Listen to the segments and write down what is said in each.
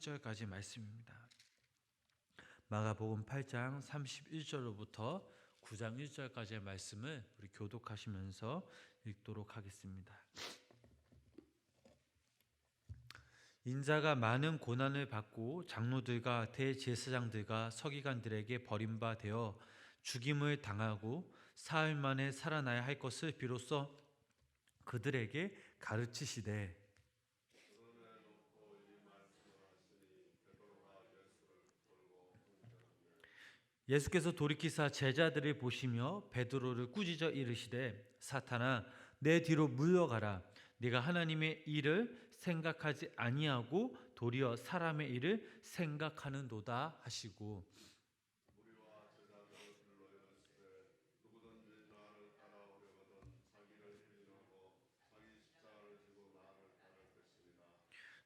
1절까지 말씀입니다. 마가복음 8장 31절로부터 9장 1절까지의 말씀을 우리 교독하시면서 읽도록 하겠습니다. 인자가 많은 고난을 받고 장로들과 대제사장들과 서기관들에게 버림바 되어 죽임을 당하고 사흘 만에 살아나야 할 것을 비로소 그들에게 가르치시되 예수께서 돌이키사 제자들을 보시며 베드로를 꾸짖어 이르시되 사탄아 내 뒤로 물러가라. 네가 하나님의 일을 생각하지 아니하고 도리어 사람의 일을 생각하는도다 하시고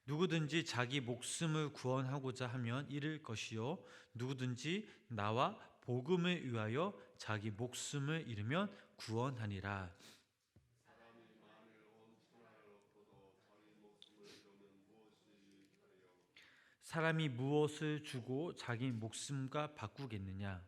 누구든지 자기 목숨을 구원하고자 하면 잃을 것이요 누구든지 나와 복음을 위하여 자기 목숨을 잃으면 구원하니라. 사람이 무엇을 주고 자기 목숨과 바꾸겠느냐?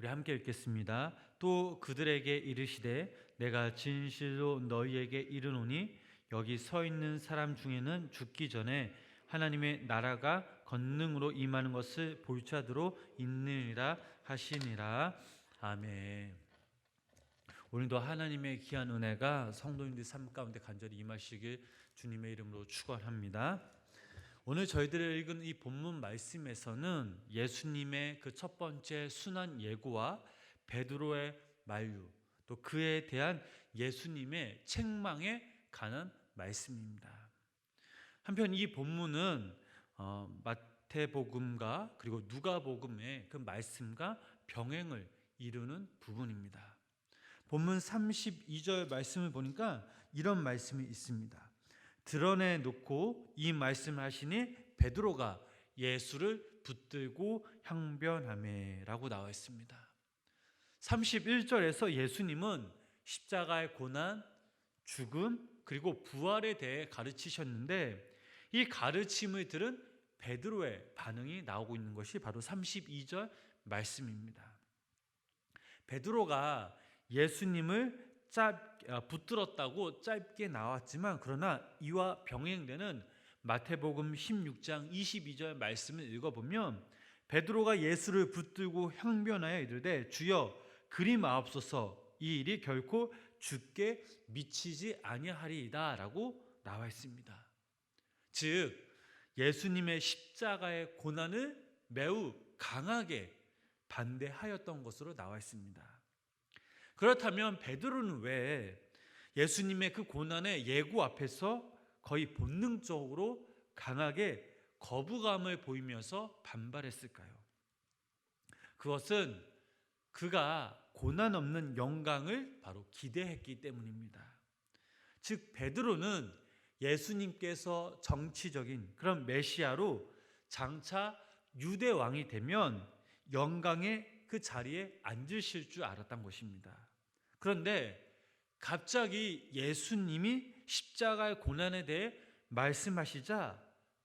우리 함께 읽겠습니다. 또 그들에게 이르시되 내가 진실로 너희에게 이르노니 여기 서 있는 사람 중에는 죽기 전에 하나님의 나라가 권능으로 임하는 것을 볼 자들로 있느니라 하시니라. 아멘. 오늘도 하나님의 귀한 은혜가 성도님들 삶 가운데 간절히 임하시길 주님의 이름으로 축원합니다. 오늘 저희들이 읽은 이 본문 말씀에서는 예수님의 그 첫 번째 순한 예고와 베드로의 만류, 또 그에 대한 예수님의 책망에 관한 말씀입니다. 한편 이 본문은 마태복음과 그리고 누가복음의 그 말씀과 병행을 이루는 부분입니다. 본문 32절 말씀을 보니까 이런 말씀이 있습니다. 드러내놓고 이 말씀을 하시니 베드로가 예수를 붙들고 항변하매라고 나와 있습니다. 31절에서 예수님은 십자가의 고난, 죽음, 그리고 부활에 대해 가르치셨는데 이 가르침을 들은 베드로의 반응이 나오고 있는 것이 바로 32절 말씀입니다. 베드로가 예수님을 붙들었다고 짧게 나왔지만 그러나 이와 병행되는 마태복음 16장 22절 말씀을 읽어보면 베드로가 예수를 붙들고 항변하여 이르되 주여 그리 마옵소서 이 일이 결코 주께 미치지 아니하리이다 라고 나와 있습니다. 즉 예수님의 십자가의 고난을 매우 강하게 반대하였던 것으로 나와 있습니다. 그렇다면 베드로는 왜 예수님의 그 고난의 예고 앞에서 거의 본능적으로 강하게 거부감을 보이면서 반발했을까요? 그것은 그가 고난 없는 영광을 바로 기대했기 때문입니다. 즉 베드로는 예수님께서 정치적인 그런 메시아로 장차 유대 왕이 되면 영광의 그 자리에 앉으실 줄 알았던 것입니다. 그런데 갑자기 예수님이 십자가의 고난에 대해 말씀하시자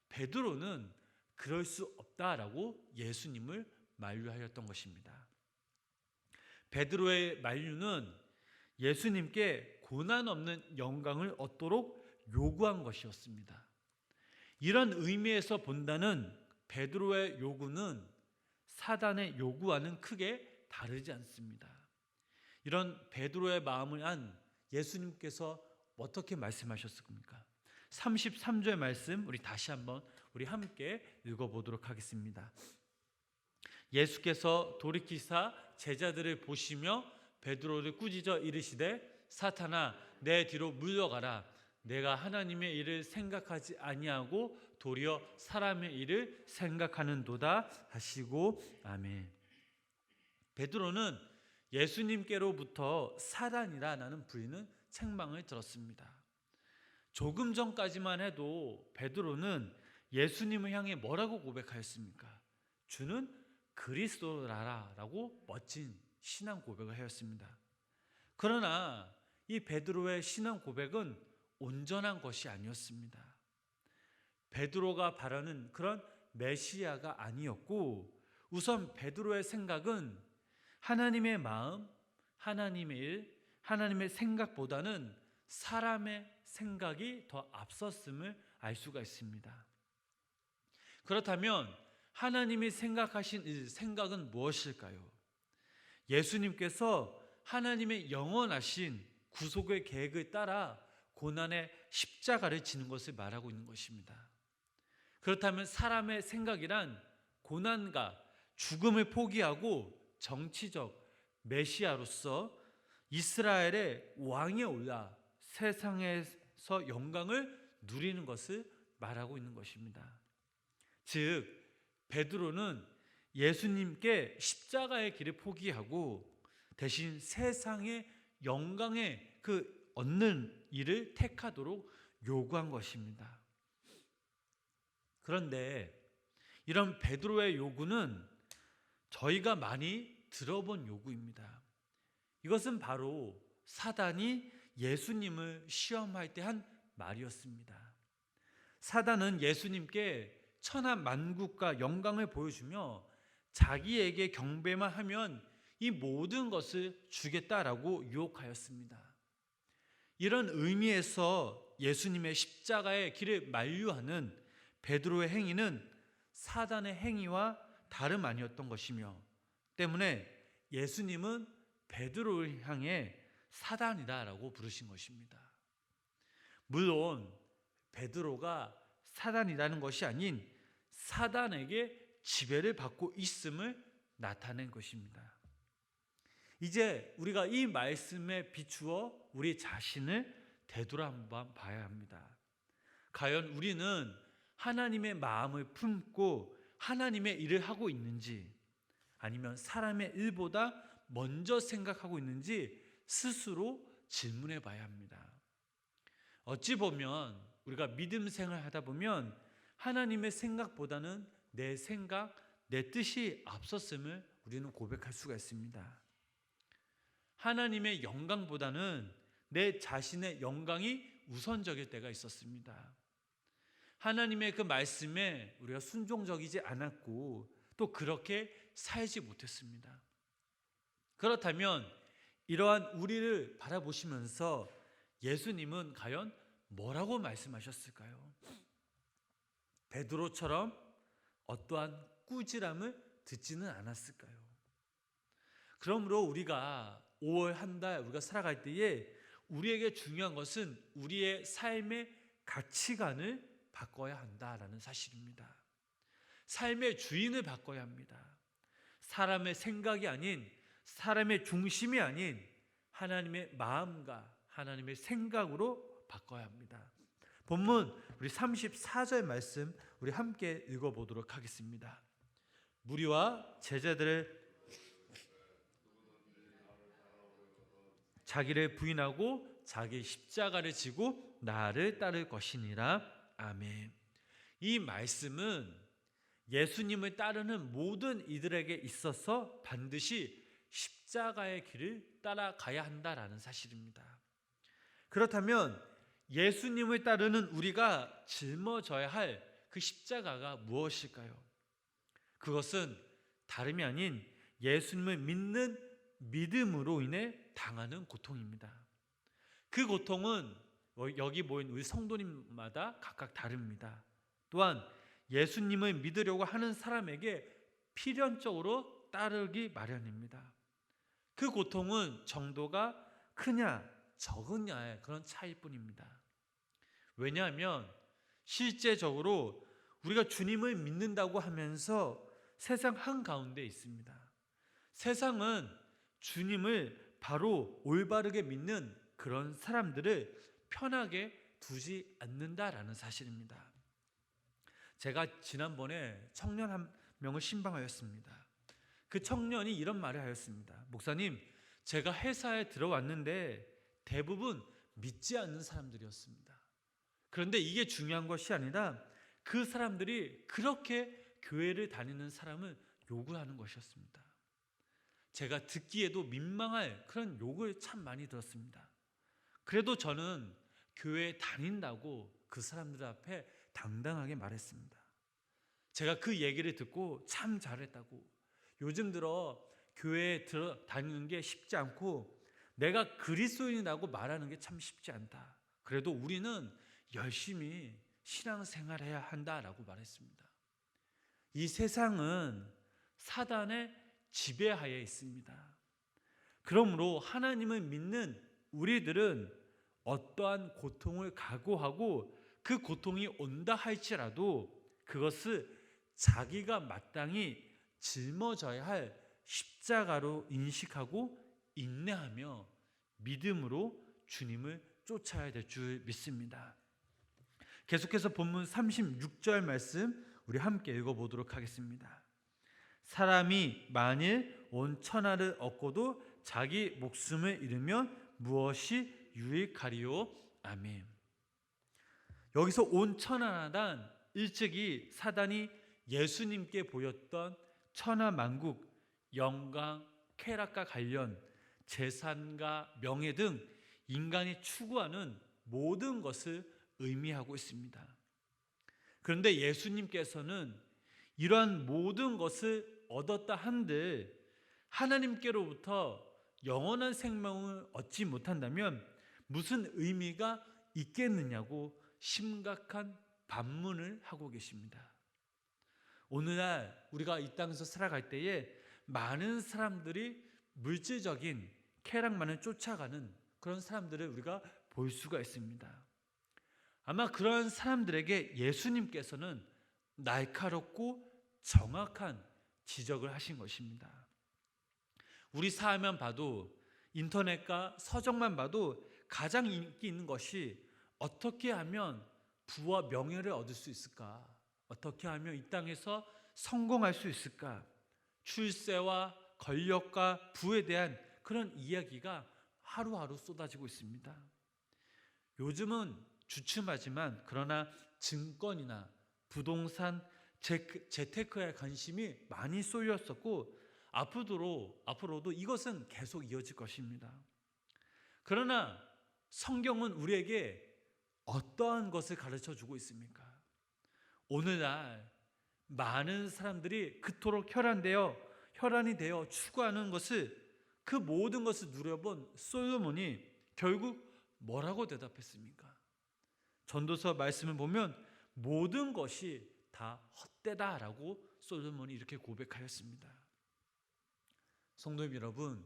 베드로는 그럴 수 없다라고 예수님을 만류하였던 것입니다. 베드로의 만류는 예수님께 고난 없는 영광을 얻도록 요구한 것이었습니다. 이런 의미에서 본다는 베드로의 요구는 사단의 요구와는 크게 다르지 않습니다. 이런 베드로의 마음을 안 예수님께서 어떻게 말씀하셨습니까? 33절 말씀 우리 다시 한번 우리 함께 읽어보도록 하겠습니다. 예수께서 돌이키사 제자들을 보시며 베드로를 꾸짖어 이르시되 사탄아 내 뒤로 물러가라. 내가 하나님의 일을 생각하지 아니하고 도리어 사람의 일을 생각하는도다 하시고 아멘. 베드로는 예수님께로부터 사단이라는 부르는 책망을 들었습니다. 조금 전까지만 해도 베드로는 예수님을 향해 뭐라고 고백하였습니까? 주는 그리스도라라고 멋진 신앙 고백을 하였습니다. 그러나 이 베드로의 신앙 고백은 온전한 것이 아니었습니다. 베드로가 바라는 그런 메시아가 아니었고, 우선 베드로의 생각은 하나님의 마음, 하나님의 일, 하나님의 생각보다는 사람의 생각이 더 앞섰음을 알 수가 있습니다. 그렇다면 하나님이 생각하신 이 생각은 무엇일까요? 예수님께서 하나님의 영원하신 구속의 계획을 따라 고난의 십자가를 지는 것을 말하고 있는 것입니다. 그렇다면 사람의 생각이란 고난과 죽음을 포기하고 정치적 메시아로서 이스라엘의 왕에 올라 세상에서 영광을 누리는 것을 말하고 있는 것입니다. 즉, 베드로는 예수님께 십자가의 길을 포기하고 대신 세상의 영광의 그 얻는 일을 택하도록 요구한 것입니다. 그런데 이런 베드로의 요구는 저희가 많이 들어본 요구입니다. 이것은 바로 사단이 예수님을 시험할 때 한 말이었습니다. 사단은 예수님께 천하 만국과 영광을 보여주며 자기에게 경배만 하면 이 모든 것을 주겠다라고 유혹하였습니다. 이런 의미에서 예수님의 십자가의 길을 만류하는 베드로의 행위는 사단의 행위와 다름 아니었던 것이며, 때문에 예수님은 베드로를 향해 사단이다라고 부르신 것입니다. 물론 베드로가 사단이라는 것이 아닌 사단에게 지배를 받고 있음을 나타낸 것입니다. 이제 우리가 이 말씀에 비추어 우리 자신을 되돌아 한번 봐야 합니다. 과연 우리는 하나님의 마음을 품고 하나님의 일을 하고 있는지, 아니면 사람의 일보다 먼저 생각하고 있는지 스스로 질문해 봐야 합니다. 어찌 보면 우리가 믿음 생활을 하다 보면 하나님의 생각보다는 내 생각, 내 뜻이 앞섰음을 우리는 고백할 수가 있습니다. 하나님의 영광보다는 내 자신의 영광이 우선적일 때가 있었습니다. 하나님의 그 말씀에 우리가 순종적이지 않았고 또 그렇게 살지 못했습니다. 그렇다면 이러한 우리를 바라보시면서 예수님은 과연 뭐라고 말씀하셨을까요? 베드로처럼 어떠한 꾸지람을 듣지는 않았을까요? 그러므로 우리가 5월 한 달 우리가 살아갈 때에 우리에게 중요한 것은 우리의 삶의 가치관을 바꿔야 한다라는 사실입니다. 삶의 주인을 바꿔야 합니다. 사람의 생각이 아닌, 사람의 중심이 아닌 하나님의 마음과 하나님의 생각으로 바꿔야 합니다. 본문 우리 34절 말씀 우리 함께 읽어보도록 하겠습니다. 무리와 제자들을 자기를 부인하고 자기 십자가를 지고 나를 따를 것이니라. 아멘. 이 말씀은 예수님을 따르는 모든 이들에게 있어서 반드시 십자가의 길을 따라가야 한다라는 사실입니다. 그렇다면 예수님을 따르는 우리가 짊어져야 할 그 십자가가 무엇일까요? 그것은 다름이 아닌 예수님을 믿는 믿음으로 인해 당하는 고통입니다. 그 고통은 여기 모인 우리 성도님마다 각각 다릅니다. 또한 예수님을 믿으려고 하는 사람에게 필연적으로 따르기 마련입니다. 그 고통은 정도가 크냐 적으냐의 그런 차이뿐입니다. 왜냐하면 실제적으로 우리가 주님을 믿는다고 하면서 세상 한가운데 있습니다. 세상은 주님을 바로 올바르게 믿는 그런 사람들을 편하게 두지 않는다라는 사실입니다. 제가 지난번에 청년 한 명을 신방하였습니다. 그 청년이 이런 말을 하였습니다. 목사님, 제가 회사에 들어왔는데 대부분 믿지 않는 사람들이었습니다. 그런데 이게 중요한 것이 아니라 그 사람들이 그렇게 교회를 다니는 사람을 요구하는 것이었습니다. 제가 듣기에도 민망할 그런 욕을 참 많이 들었습니다. 그래도 저는 교회에 다닌다고 그 사람들 앞에 당당하게 말했습니다. 제가 그 얘기를 듣고 참 잘했다고, 요즘 들어 교회에 다니는 게 쉽지 않고 내가 그리스도인이라고 말하는 게 참 쉽지 않다. 그래도 우리는 열심히 신앙생활해야 한다라고 말했습니다. 이 세상은 사단의 지배하에 있습니다. 그러므로 하나님을 믿는 우리들은 어떠한 고통을 각오하고 그 고통이 온다 할지라도 그것을 자기가 마땅히 짊어져야 할 십자가로 인식하고 인내하며 믿음으로 주님을 쫓아야 될 줄 믿습니다. 계속해서 본문 36절 말씀 우리 함께 읽어보도록 하겠습니다. 사람이 만일 온 천하를 얻고도 자기 목숨을 잃으면 무엇이 유익하리요? 아멘. 여기서 온 천하란 일찍이 사단이 예수님께 보였던 천하만국, 영광, 쾌락과 관련, 재산과 명예 등 인간이 추구하는 모든 것을 의미하고 있습니다. 그런데 예수님께서는 이러한 모든 것을 얻었다 한들 하나님께로부터 영원한 생명을 얻지 못한다면 무슨 의미가 있겠느냐고 심각한 반문을 하고 계십니다. 오늘날 우리가 이 땅에서 살아갈 때에 많은 사람들이 물질적인 쾌락만을 쫓아가는 그런 사람들을 우리가 볼 수가 있습니다. 아마 그런 사람들에게 예수님께서는 날카롭고 정확한 지적을 하신 것입니다. 우리 사회만 봐도, 인터넷과 서적만 봐도 가장 인기 있는 것이 어떻게 하면 부와 명예를 얻을 수 있을까? 어떻게 하면 이 땅에서 성공할 수 있을까? 출세와 권력과 부에 대한 그런 이야기가 하루하루 쏟아지고 있습니다. 요즘은 주춤하지만 그러나 증권이나 부동산, 재테크에 관심이 많이 쏠렸었고 앞으로도 이것은 계속 이어질 것입니다. 그러나 성경은 우리에게 어떠한 것을 가르쳐 주고 있습니까? 오늘날 많은 사람들이 그토록 혈안이 되어 추구하는 것을, 그 모든 것을 누려본 솔로몬이 결국 뭐라고 대답했습니까? 전도서 말씀을 보면 모든 것이 다 헛되다라고 솔로몬이 이렇게 고백하였습니다. 성도님 여러분,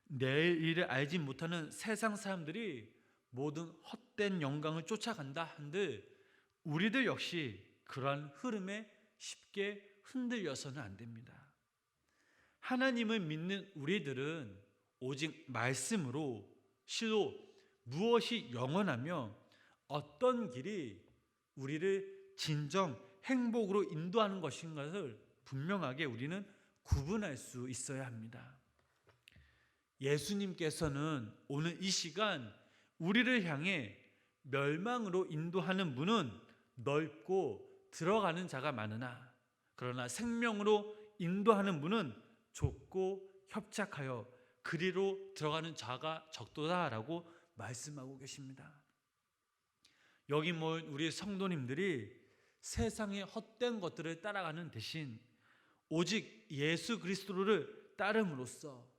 내일 일을 알지 못하는 세상 사람들이 모든 헛된 영광을 쫓아간다 한들 우리들 역시 그러한 흐름에 쉽게 흔들려서는 안 됩니다. 하나님을 믿는 우리들은 오직 말씀으로 실로 무엇이 영원하며 어떤 길이 우리를 진정 행복으로 인도하는 것인가를 분명하게 우리는 구분할 수 있어야 합니다. 예수님께서는 오늘 이 시간 우리를 향해 멸망으로 인도하는 문은 넓고 들어가는 자가 많으나 그러나 생명으로 인도하는 문은 좁고 협착하여 그리로 들어가는 자가 적도다라고 말씀하고 계십니다. 여기 모인 우리 성도님들이 세상의 헛된 것들을 따라가는 대신 오직 예수 그리스도를 따름으로써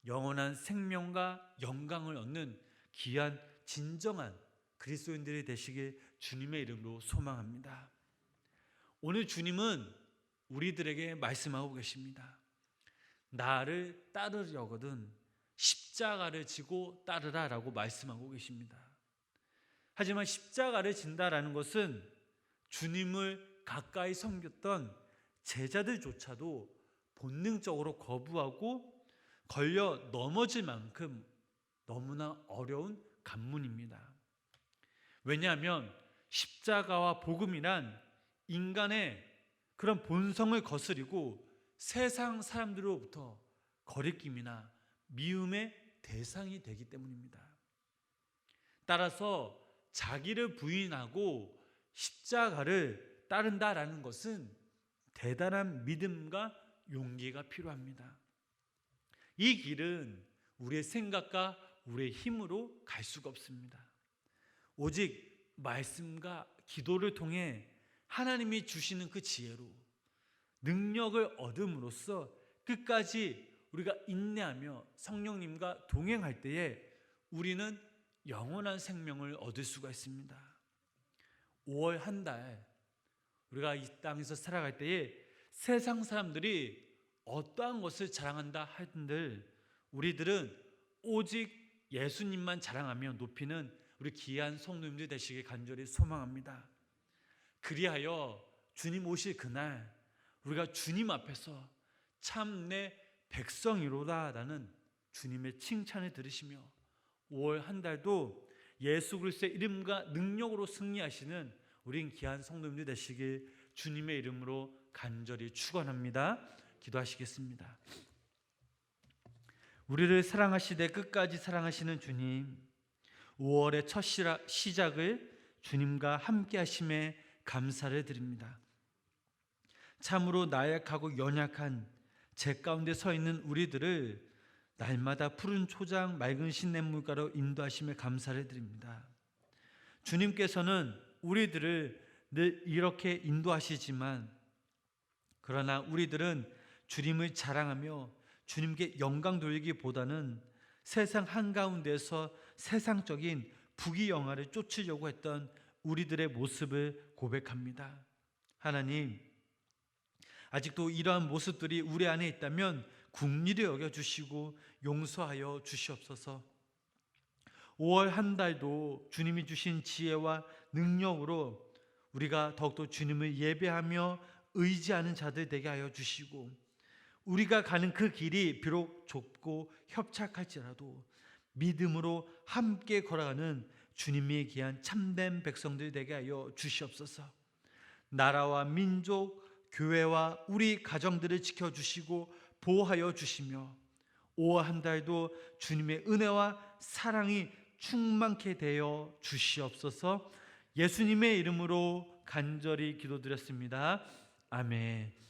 영원한 생명과 영광을 얻는 귀한 진정한 그리스도인들이 되시길 주님의 이름으로 소망합니다. 오늘 주님은 우리들에게 말씀하고 계십니다. 나를 따르려거든 십자가를 지고 따르라라고 말씀하고 계십니다. 하지만 십자가를 진다라는 것은 주님을 가까이 섬겼던 제자들조차도 본능적으로 거부하고 걸려 넘어질 만큼 너무나 어려운 관문입니다. 왜냐하면 십자가와 복음이란 인간의 그런 본성을 거스리고 세상 사람들로부터 거리낌이나 미움의 대상이 되기 때문입니다. 따라서 자기를 부인하고 십자가를 따른다라는 것은 대단한 믿음과 용기가 필요합니다. 이 길은 우리의 생각과 우리의 힘으로 갈 수가 없습니다. 오직 말씀과 기도를 통해 하나님이 주시는 그 지혜로 능력을 얻음으로써 끝까지 우리가 인내하며 성령님과 동행할 때에 우리는 영원한 생명을 얻을 수가 있습니다. 5월 한 달 우리가 이 땅에서 살아갈 때에 세상 사람들이 어떠한 것을 자랑한다 한들 우리들은 오직 예수님만 자랑하며 높이는 우리 귀한 성도님들 되시길 간절히 소망합니다. 그리하여 주님 오실 그날 우리가 주님 앞에서 참 내 백성이로다 라는 주님의 칭찬을 들으시며 5월 한 달도 예수 그리스도의 이름과 능력으로 승리하시는 우린 귀한 성도님들 되시길 주님의 이름으로 간절히 축원합니다. 기도하시겠습니다. 우리를 사랑하시되 끝까지 사랑하시는 주님, 5월의 첫 시작을 주님과 함께 하심에 감사를 드립니다. 참으로 나약하고 연약한 제 가운데 서 있는 우리들을 날마다 푸른 초장 맑은 신냇물가로 인도하심에 감사를 드립니다. 주님께서는 우리들을 늘 이렇게 인도하시지만 그러나 우리들은 주님을 자랑하며 주님께 영광 돌리기보다는 세상 한가운데서 세상적인 부귀영화를 쫓으려고 했던 우리들의 모습을 고백합니다. 하나님, 아직도 이러한 모습들이 우리 안에 있다면 긍휼히 여겨주시고 용서하여 주시옵소서. 5월 한 달도 주님이 주신 지혜와 능력으로 우리가 더욱더 주님을 예배하며 의지하는 자들 되게 하여 주시고 우리가 가는 그 길이 비록 좁고 협착할지라도 믿음으로 함께 걸어가는 주님의 귀한 참된 백성들 되게 하여 주시옵소서. 나라와 민족, 교회와 우리 가정들을 지켜주시고 보호하여 주시며 5월 한 달도 주님의 은혜와 사랑이 충만케 되어 주시옵소서. 예수님의 이름으로 간절히 기도드렸습니다. 아멘.